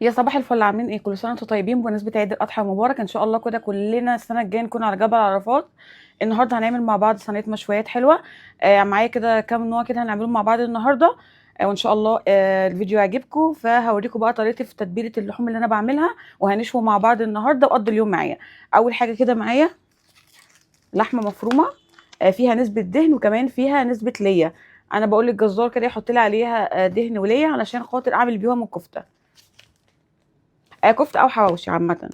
يا صباح الفل، عاملين ايه؟ كل سنه وانتم طيبين بمناسبه عيد الاضحى المبارك. ان شاء الله كده كلنا السنه الجايه نكون على جبل عرفات. النهارده هنعمل مع بعض صينيه مشويات حلوه. معايا كده كام نوع كده هنعملهم مع بعض النهارده. وان شاء الله الفيديو يعجبكم، فهوريكم بقى طريقتي في تتبيله اللحوم اللي انا بعملها، وهنشوي مع بعض النهارده وقضي اليوم معايا. اول حاجه كده معايا لحمه مفرومه، فيها نسبه دهن وكمان فيها نسبه ليا. انا بقول للجزار كده يحط لي عليها دهن وليا علشان خاطر اعمل بيهم الكفته، كفته او حواوشي عامه.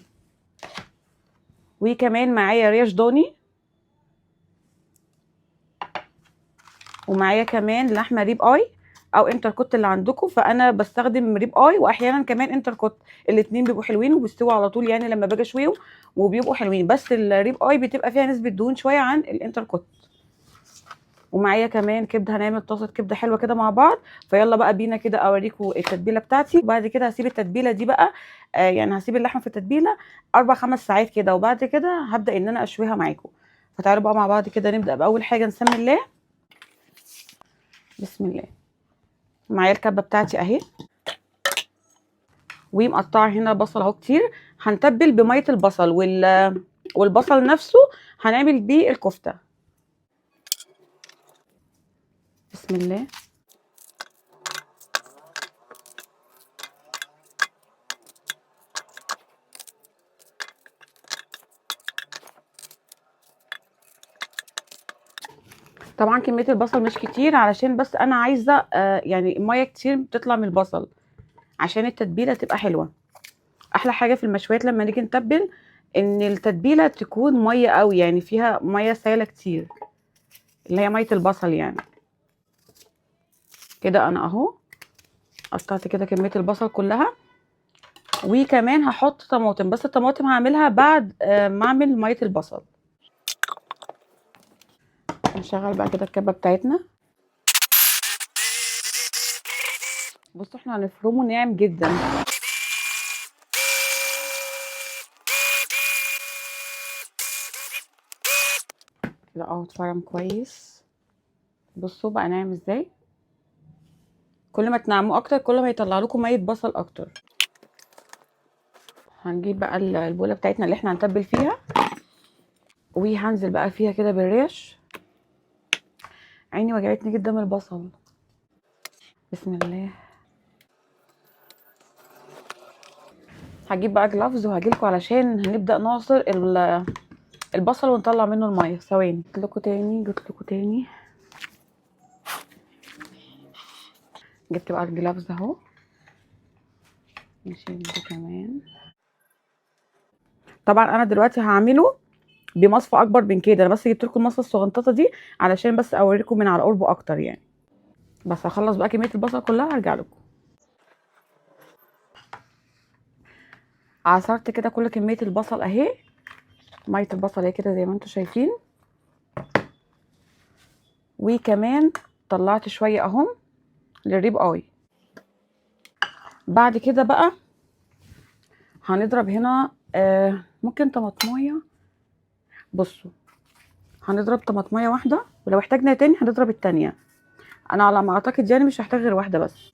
وكمان معايا ريش ضاني، ومعايا كمان لحمه ريب اي او انتركوت اللي عندكم، فانا بستخدم ريب اي واحيانا كمان انتركوت. الاتنين بيبقوا حلوين وبيستووا على طول يعني لما باجي اشويهم، وبيبقوا حلوين، بس الريب اي بتبقى فيها نسبه دهون شويه عن الانتركوت. ومعايا كمان كبده، هنعمل طاسه كبده حلوه كده مع بعض. فيلا بقى بينا كده اوريكم التتبيله بتاعتي، وبعد كده هسيب التتبيله دي بقى يعني هسيب اللحمه في التتبيله 4-5 ساعات كده، وبعد كده هبدا ان انا اشويها معاكم. فتعالوا بقى مع بعض كده نبدا باول حاجه، نسمي الله. بسم الله. معايا الكبه بتاعتي اهي، ومقطعه هنا بصل اهو كتير. هنتبل بميه البصل والبصل نفسه هنعمل بيه الكفته. بسم الله. طبعا كميه البصل مش كتير علشان بس انا عايزه يعني ميه كتير بتطلع من البصل عشان التتبيله تبقى حلوه. احلى حاجه في المشويات لما نيجي نتبل ان التتبيله تكون ميه قوي، يعني فيها ميه سايله كتير، اللي هي ميه البصل يعني. كده انا اهو قطعت كده كميه البصل كلها، وكمان هحط طماطم، بس الطماطم هعملها بعد ما اعمل ميه البصل. نشغل بقى كده الكبه بتاعتنا. بصوا احنا هنفرمه ناعم جدا. كده اهو اتفرم كويس. بصوا بقى ناعم ازاي. كل ما تنعموه اكتر كل ما يطلع لكم ميه بصل اكتر. هنجيب بقى البوله بتاعتنا اللي احنا هنتبل فيها، وهنزل بقى فيها كده بالريش. عيني وجعتني جدا من البصل. بسم الله. هجيب بقى جلافز وهجيلكوا علشان هنبدا نعصر البصل ونطلع منه الميه. ثواني جبت لكم تاني. جبت بقى الجلافز اهو. نشيل ده كمان. طبعا انا دلوقتي هعمله بمصفى اكبر من كده، انا بس جبت لكم المصفى الصغنططه دي علشان بس اوريكم من على قربه اكتر يعني. بس هخلص بقى كميه البصل كلها هرجع لكم. عصرت كده كل كميه البصل اهي، ميه البصل اهي كده زي ما انتم شايفين. وكمان طلعت شويه اهم للريب اي. بعد كده بقى هنضرب هنا ممكن طماطمايه. بصوا هنضرب طماطمايه واحده، ولو احتاجنا تاني هنضرب التانيه. انا على ما اعتقد يعني مش هحتاج غير واحده بس،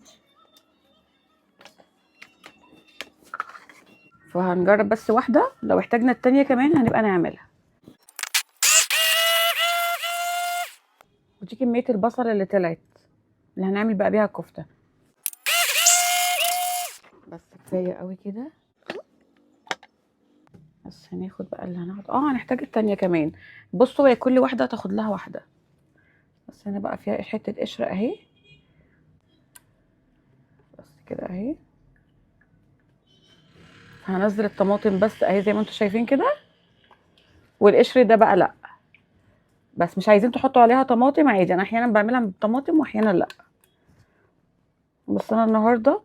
فهنجرب بس واحده، لو احتاجنا التانيه كمان هنبقى نعملها. ودي كميه البصل اللي طلعت اللي هنعمل بقى بيها الكفته. بس كفايه قوي كده. بس هناخد بقى اللي هناخد، هنحتاج التانيه كمان. بصوا هي كل واحده هتاخد لها واحده. بس هنا بقى فيها حته قشره اهي. بس كده اهي. هنزل الطماطم بس اهي زي ما انتم شايفين كده، والقشر ده بقى لا. بس مش عايزين تحطوا عليها طماطم عادي، انا احيانا بعملها بالطماطم واحيانا لا، بس انا النهارده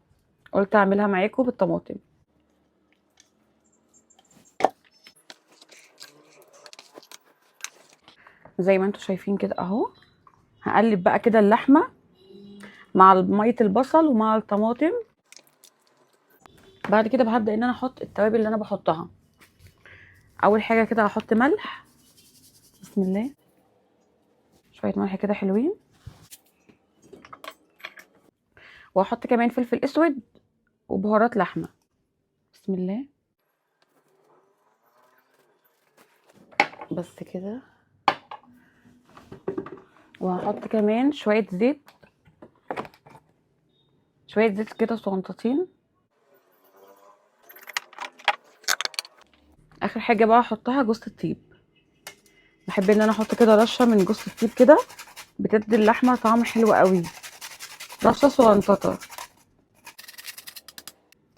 قلت اعملها معاكم بالطماطم. زي ما انتم شايفين كده اهو. هقلب بقى كده اللحمه مع ميه البصل ومع الطماطم. بعد كده هبدا ان انا احط التوابل اللي انا بحطها. اول حاجه كده هحط ملح. بسم الله. شويه ملح كده حلوين. وهحط كمان فلفل اسود وبهارات لحمه. بسم الله. بس كده. وهحط كمان شويه زيت، شويه زيت كده صغنطتين. اخر حاجه بقى احطها جوز الطيب. بحب ان انا احط كده رشه من جوز الطيب كده، بتدي اللحمه طعم حلو قوي. رشه صغنططه.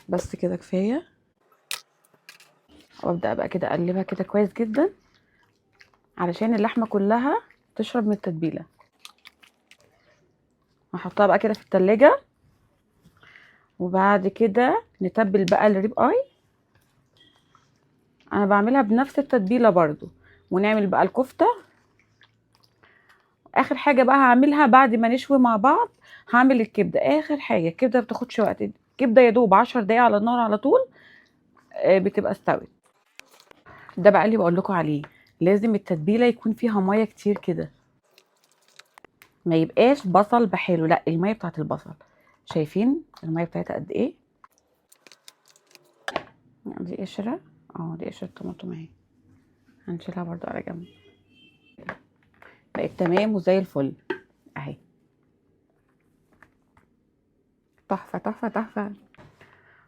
بس كده كفايه. وابدا بقى كده اقلبها كده كويس جدا علشان اللحمه كلها تشرب من التتبيله. هحطها بقى كده في التلاجة. وبعد كده نتبل بقى الريب اي. انا بعملها بنفس التتبيله برضو. ونعمل بقى الكفته. اخر حاجه بقى هعملها بعد ما نشوي مع بعض، هعمل الكبده اخر حاجه. الكبده بتاخدش وقت، الكبده يا دوب 10 دقايق على النار على طول بتبقى استوت. ده بقى اللي بقول لكم عليه، لازم التتبيله يكون فيها ميه كتير كده، ما يبقاش بصل بحاله، لا الميه بتاعت البصل. شايفين الميه بتاعتها قد ايه؟ دي قشره، دي قشره طماطم اهي، هنشيلها برضو على جنب. بقت تمام وزي الفل اهي. تحفه تحفه تحفه.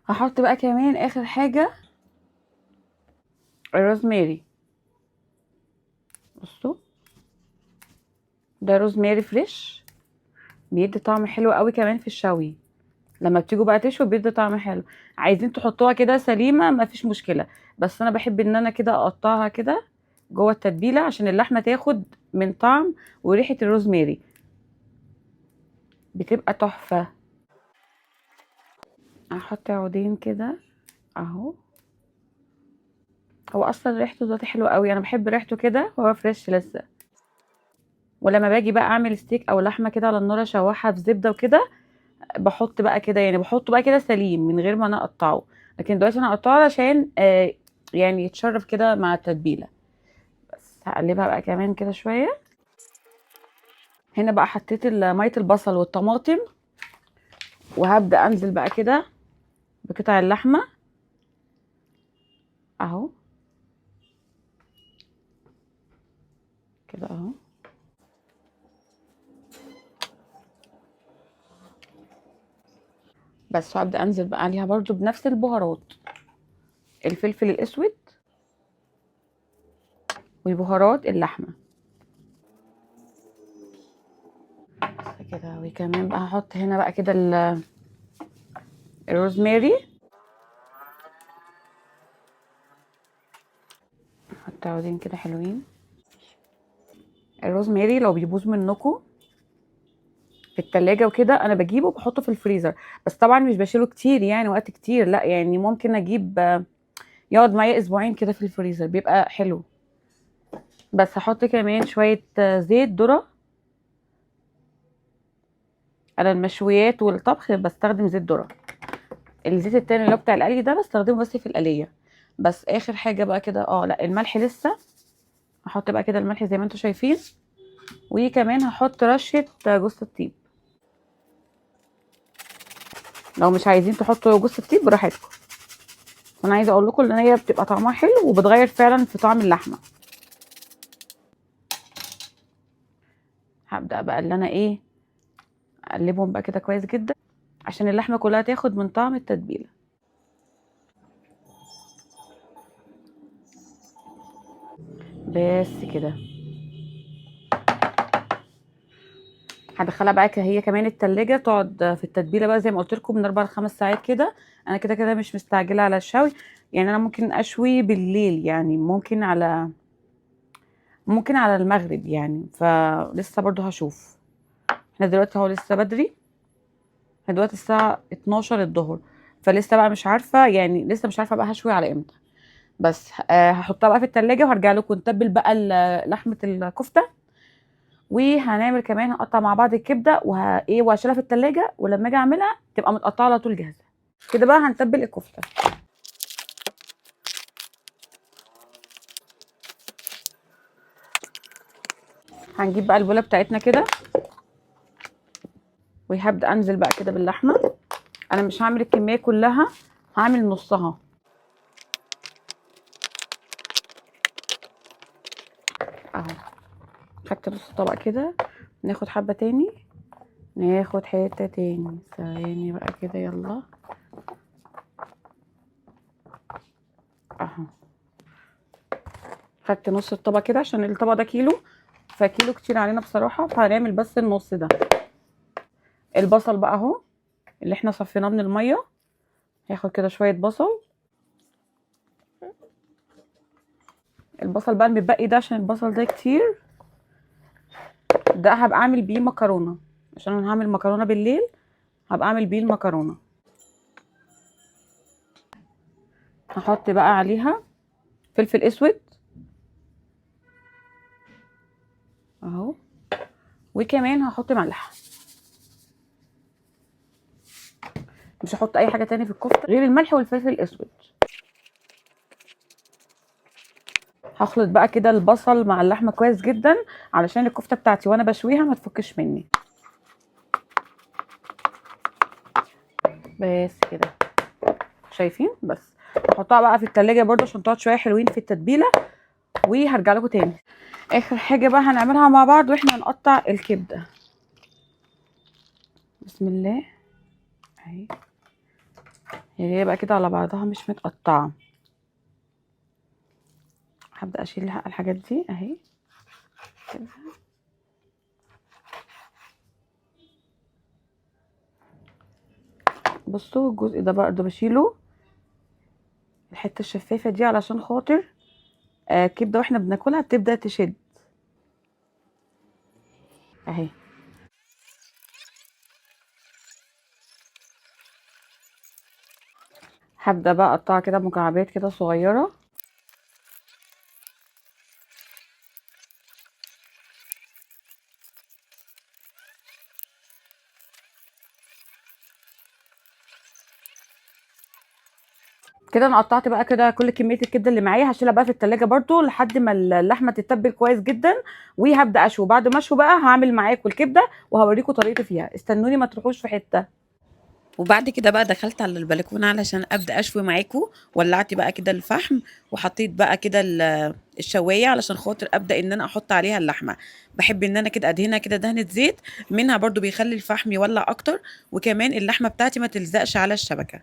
هحط بقى كمان اخر حاجه الروزماري. بصوا، ده روزماري فريش، بيدي طعم حلو قوي كمان في الشوي. لما بتيجوا بقى تشوي بيدي طعم حلو. عايزين تحطوها كده سليمه مفيش مشكله، بس انا بحب ان انا كده اقطعها كده جوه التتبيله عشان اللحمه تاخد من طعم وريحه الروزماري، بتبقى تحفه. هحط عودين كده اهو. هو اصلا ريحته ذاتي حلوه قوي، انا بحب ريحته كده وهو فريش لسه. ولما باجي بقى اعمل ستيك او لحمه كده على النار اشوحها في زبده وكده، بحط بقى كده، يعني بحطه بقى كده سليم من غير ما انا اقطعه. لكن دلوقتي انا هقطعه علشان يعني يتشرب كده مع التتبيله. بس هقلبها بقى كمان كده شويه. هنا بقى حطيت ميه البصل والطماطم، وهبدا انزل بقى كده بقطع اللحمه اهو كده اهو. بس هبدا انزل بقى عليها برضو بنفس البهارات، الفلفل الاسود وبهارات اللحمه. بس كده. وكمان بقى هحط هنا بقى كده الروزماري. هحط عودين كده حلوين. الروزماري لو بيبوظ منكم في التلاجة وكده انا بجيبه بحطه في الفريزر، بس طبعا مش بشيله كتير يعني وقت كتير، لا يعني ممكن اجيب يقعد معايا اسبوعين كده في الفريزر بيبقى حلو. بس هحط كمان شوية زيت ذرة. انا المشويات والطبخ بستخدم زيت ذرة. الزيت التاني اللي هو بتاع القلي ده بستخدمه بس في القلية. بس اخر حاجة بقى كده لا الملح لسه. هحط بقى كده الملح زي ما انتم شايفين. وكمان هحط رشة جوز الطيب. لو مش عايزين تحطوا جوز الطيب براحتكم. وانا عايزه اقول لكم ان هي بتبقى طعمها حلو وبتغير فعلا في طعم اللحمه. هبدا بقى اللي انا اقلبهم بقى كده كويس جدا عشان اللحمه كلها تاخد من طعم التتبيله. بس كده. هدخلها بقى هي كمان التلاجة تقعد في التتبيله بقى زي ما قلت لكم من 4 ل 5 ساعات كده. انا كده كده مش مستعجله على الشوي، يعني انا ممكن اشوي بالليل، يعني ممكن على المغرب يعني، فلسه برضو هشوف. احنا دلوقتي اهو لسه بدري. احنا دلوقتي الساعه 12 الظهر، فلسه بقى مش عارفه، يعني لسه مش عارفه بقى هشوي على امتى. بس هحطها بقى في التلاجة وهرجع لكم نتبل بقى لحمه الكفته. وهنعمل كمان هنقطع مع بعض الكبده وهشيلها في التلاجة، ولما اجي اعملها تبقى متقطعه على طول جاهزه. كده بقى هنتبل الكفته. هنجيب بقى البوله بتاعتنا كده، وهبدا انزل بقى كده باللحمه. انا مش هعمل الكميه كلها، هعمل نصها. خدت نص الطبق كده، ناخد حبة تاني، ناخد حتة تاني، ثواني بقى كده يلا اهو. خدت نص الطبق كده عشان الطبق ده كيلو، فكيلو كتير علينا بصراحة، فهنعمل بس النص ده. البصل بقى اهو اللي احنا صفيناه من المية، هاخد كده شوية بصل. البصل بقى المتبقي ده عشان البصل ده كتير، ده هبقى اعمل بيه مكرونة، عشان انا هعمل مكرونة بالليل، هبقى اعمل بيه المكرونة. هحط بقى عليها فلفل اسود اهو، وكمان هحط ملح. مش هحط اي حاجة تاني في الكفتة غير الملح والفلفل الاسود. هخلط بقى كده البصل مع اللحمة كويس جدا، علشان الكفتة بتاعتي وانا بشويها ما تفكش مني. بس كده شايفين؟ بس هحطها بقى في التلاجة برضه عشان تقعد شوية حلوين في التتبيلة، وهرجع لكم تاني. اخر حاجة بقى هنعملها مع بعض واحنا هنقطع الكبدة. بسم الله اهي، هي بقى كده على بعضها مش متقطعة. هبدأ اشيل الحاجات دي اهي كده. بصوا الجزء ده برضه بشيله، الحتة الشفافة دي، علشان خاطر الكبدة واحنا بناكلها بتبدأ تشد اهي. هبدأ بقى اقطعها كده مكعبات كده صغيرة. كده انا قطعت بقى كده كل كميه الكبده اللي معايا، هشيلها بقى في التلاجة برضو لحد ما اللحمه تتبل كويس جدا، وهبدا اشوي. بعد ما اشوي بقى هعمل معاكم الكبده وهوريكم طريقتي فيها، استنوني ما تروحوش في حته. وبعد كده بقى دخلت على البلكونه علشان ابدا اشوي معاكم. ولعت بقى كده الفحم، وحطيت بقى كده الشوايه علشان خاطر ابدا ان انا احط عليها اللحمه. بحب ان انا كده ادهنها كده دهنه زيت، منها برضو بيخلي الفحم يولع اكتر، وكمان اللحمه بتاعتي ما تلزقش على الشبكه.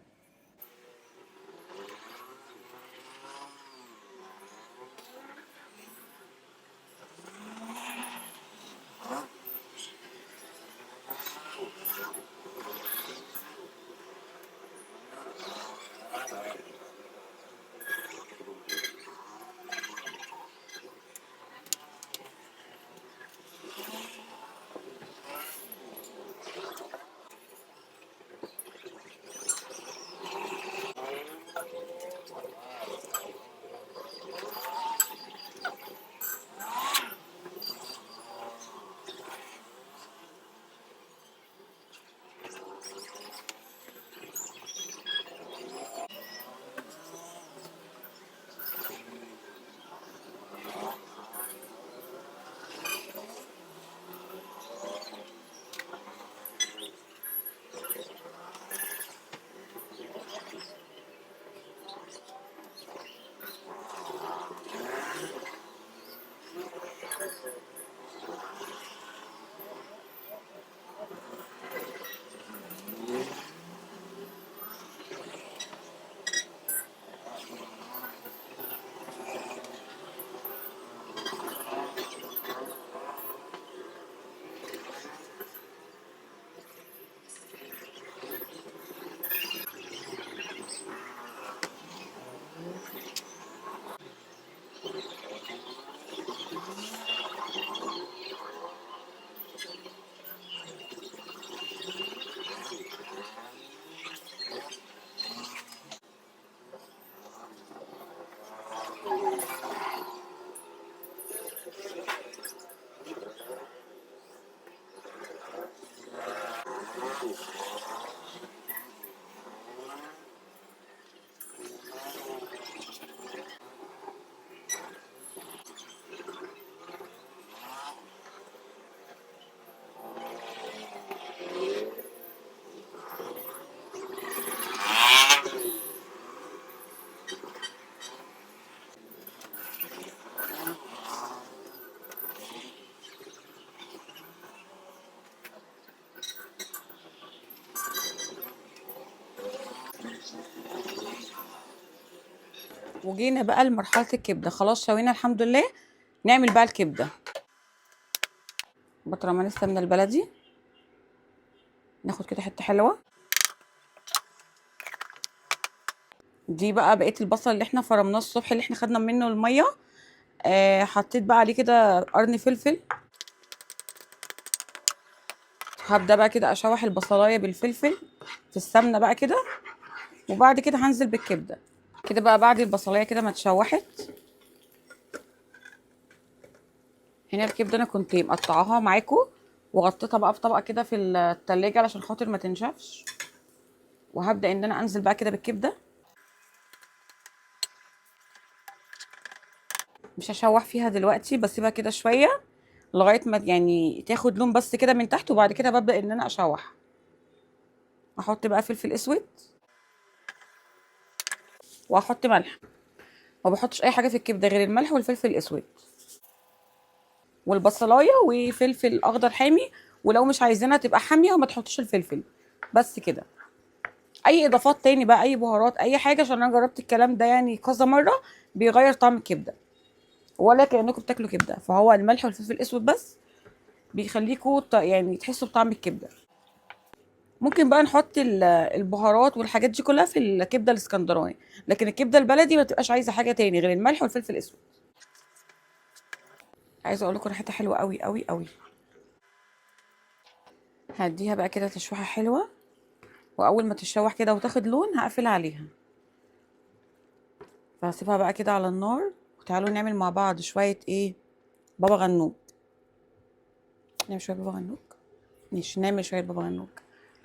وجينا بقى لمرحله الكبده، خلاص شوينا الحمد لله. نعمل بقى الكبده. بطرمان السمنه البلدي، ناخد كده حته حلوه. دي بقى بقيه البصل اللي احنا فرمناه الصبح، اللي احنا خدنا منه الميه. حطيت بقى عليه كده قرن فلفل. هبدا بقى كده اشوح البصلايه بالفلفل في السمنه بقى كده، وبعد كده هنزل بالكبده. كده بقى بعد البصلايه كده ما اتشوحت، هنا الكبده انا كنت مقطعاها معاكم وغطيتها بقى في طبقه كده في التلاجة علشان خاطر ما تنشفش. وهبدا ان انا انزل بقى كده بالكبده. مش هشوح فيها دلوقتي، بسيبها كده شويه لغايه ما يعني تاخد لون بس كده من تحت، وبعد كده ببدا ان انا اشوح. احط بقى فلفل اسود واحط ملح. ما بحطش اي حاجه في الكبده غير الملح والفلفل الاسود والبصلايه وفلفل اخضر حامي. ولو مش عايزينها تبقى حاميه وما تحطش الفلفل، بس كده. اي اضافات تاني بقى، اي بهارات، اي حاجه، عشان انا جربت الكلام ده يعني كذا مره، بيغير طعم الكبده ولا كانكم بتاكلوا كبده. فهو الملح والفلفل الاسود بس بيخليكوا يعني تحسوا بطعم الكبده. ممكن بقى نحط البهارات والحاجات دي كلها في الكبده الاسكندراني، لكن الكبده البلدي ما تبقاش عايزه حاجه تاني غير الملح والفلفل الاسود. عايزه اقول لكم ريحتها حلوه قوي قوي قوي. هديها بقى كده تشويحه حلوه، واول ما تتشوح كده وتاخد لون هقفل عليها. فهسيبها بقى كده على النار. وتعالوا نعمل مع بعض شويه ايه، بابا غنوج. نعمل شويه بابا غنوج. ماشي، نعمل شويه بابا غنوج.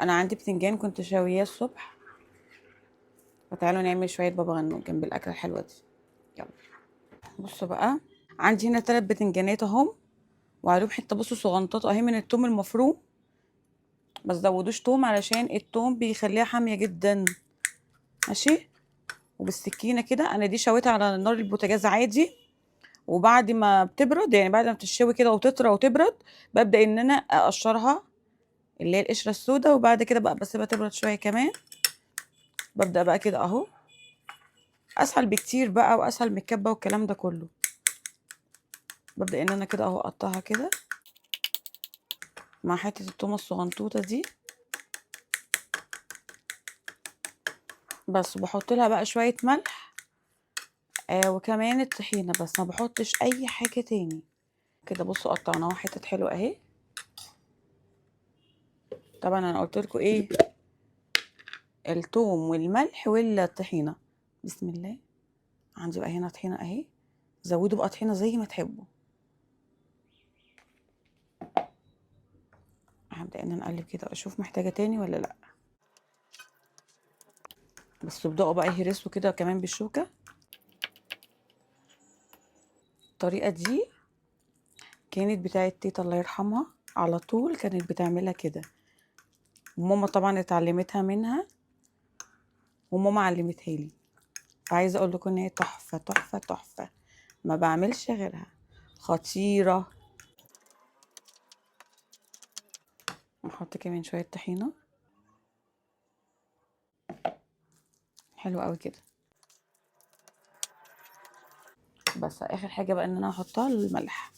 انا عندي بتنجان كنت شاوياه الصبح، فتعالوا نعمل شويه بابا غنوج جنب الاكله الحلوه دي. يلا. بصوا بقى، عندي هنا 3 بتنجانات اهم، وعليهم حته بصوا صغنطات اهي من التوم المفروم. ما تزودوش توم علشان التوم بيخليها حاميه جدا. ماشي. وبالسكينه كده، انا دي شويتها على نار البوتاجاز عادي. وبعد ما بتبرد، يعني بعد ما بتشوي كده وتطرى وتبرد، ببدا ان انا اقشرها، اللي هي القشره السوداء. وبعد كده بقى بسيبها تبرد شويه كمان. ببدا بقى كده اهو، اسهل بكتير بقى واسهل من الكبه والكلام ده كله. ببدا ان انا كده اهو اقطعها كده مع حته التومه الصغنطوطه دي بس. وبحط لها بقى شويه ملح، وكمان الطحينه، بس ما بحطش اي حاجه تاني. كده بصوا قطعناها حتت حلوه اهي. طبعا انا قلت لكم ايه، الثوم والملح والطحينه. بسم الله. عندي بقى هنا طحينه اهي، زودوا بقى طحينه زي ما تحبوا. هبدا ان انا اقلب كده اشوف محتاجه تاني ولا لا. بس ابداوا بقى يهرسوا كده كمان بالشوكه. الطريقه دي كانت بتاعت تيتا الله يرحمها، على طول كانت بتعملها كده. وماما طبعا اتعلمتها منها، وماما علمتها لي. فعايزه اقول لكم ان هي تحفه تحفه تحفه، ما بعملش غيرها، خطيره. نحط كمان شويه طحينه. حلو قوي كده. بس اخر حاجه بقى ان انا هحطها الملح.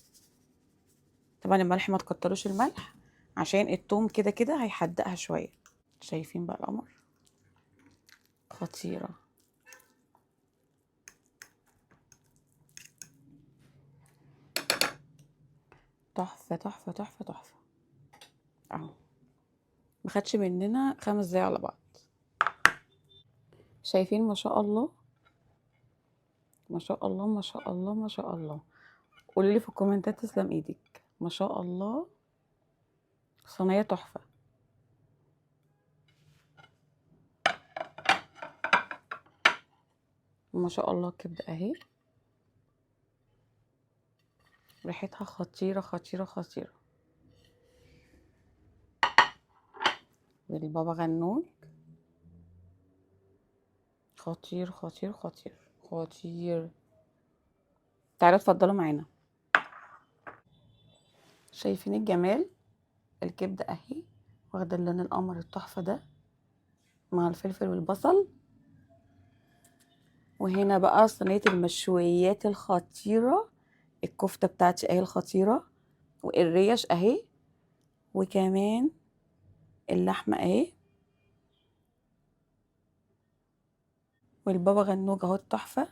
طبعا الملح ما تكتروش الملح، عشان التوم كده كده هيحدقها شويه. شايفين بقى القمر، خطيره. تحفه تحفه تحفه تحفه. اهو ما خدش مننا 5 دقايق على بعض. شايفين ما شاء الله، ما شاء الله ما شاء الله ما شاء الله. قولوا لي في الكومنتات تسلم ايدك، ما شاء الله. صينيه تحفه. ما شاء الله الكبده اهي، ريحتها خطيره خطيره خطيره. والبابا غنوج خطير خطير خطير خطير. تعالوا اتفضلوا معانا. شايفين الجمال؟ الكبده اهي واخده اللون القمر التحفه ده مع الفلفل والبصل. وهنا بقى صينية المشويات الخطيرة، الكفتة بتاعتي اهي الخطيرة، والريش اهي، وكمان اللحمة اهي، والبابا غنوج اهو التحفة.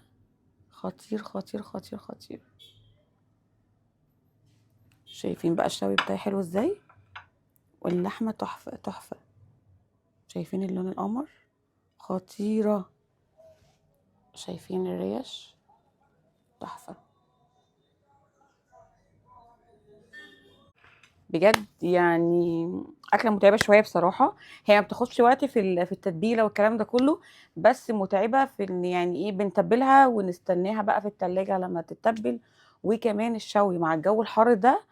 خطير خطير خطير خطير. شايفين بقى الشوي بتاعي حلو ازاي، واللحمة تحفة تحفة. شايفين اللون القمر، خطيرة. شايفين الريش، تحفة بجد. يعني أكلة متعبة شوية بصراحة. هي ما بتاخدش وقت في التتبيلة والكلام ده كله، بس متعبة في إن يعني إيه بنتبلها ونستناها بقى في التلاجة لما تتبل. وكمان الشوي مع الجو الحر ده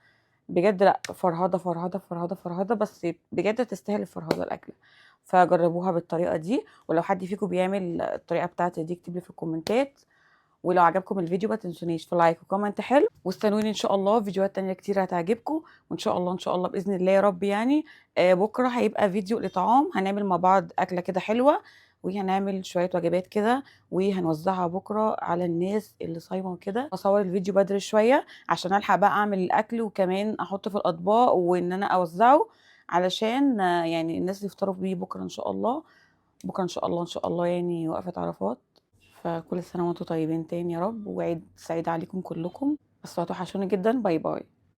بجد لأ، فرهضة فرهضة فرهضة فرهضة، بس بجد تستاهل الفرهضة الأكلة. فجربوها بالطريقة دي، ولو حد فيكم بيعمل الطريقة بتاعتي دي اكتب لي في الكومنتات. ولو عجبكم الفيديو ما تنسونيش في لايك وكومنت حلو، واستنوني ان شاء الله فيديوهات تانية كتير هتعجبكم. وان شاء الله ان شاء الله باذن الله يا رب يعني. بكره هيبقى فيديو لطعام، هنعمل مع بعض اكله كده حلوه، وهنعمل شويه وجبات كده وهنوزعها بكره على الناس اللي صايمه وكده. اصور الفيديو بدري شويه عشان الحق بقى اعمل الاكل، وكمان احطه في الاطباق وان انا اوزعه، علشان يعني الناس اللي يفطروا بيه بكره ان شاء الله. بكره ان شاء الله ان شاء الله يعني وقفه عرفات. فكل سنة وانتم طيبين تاني يا رب، وعيد سعيد عليكم كلكم. بس هتوحشوني جدا. باي باي.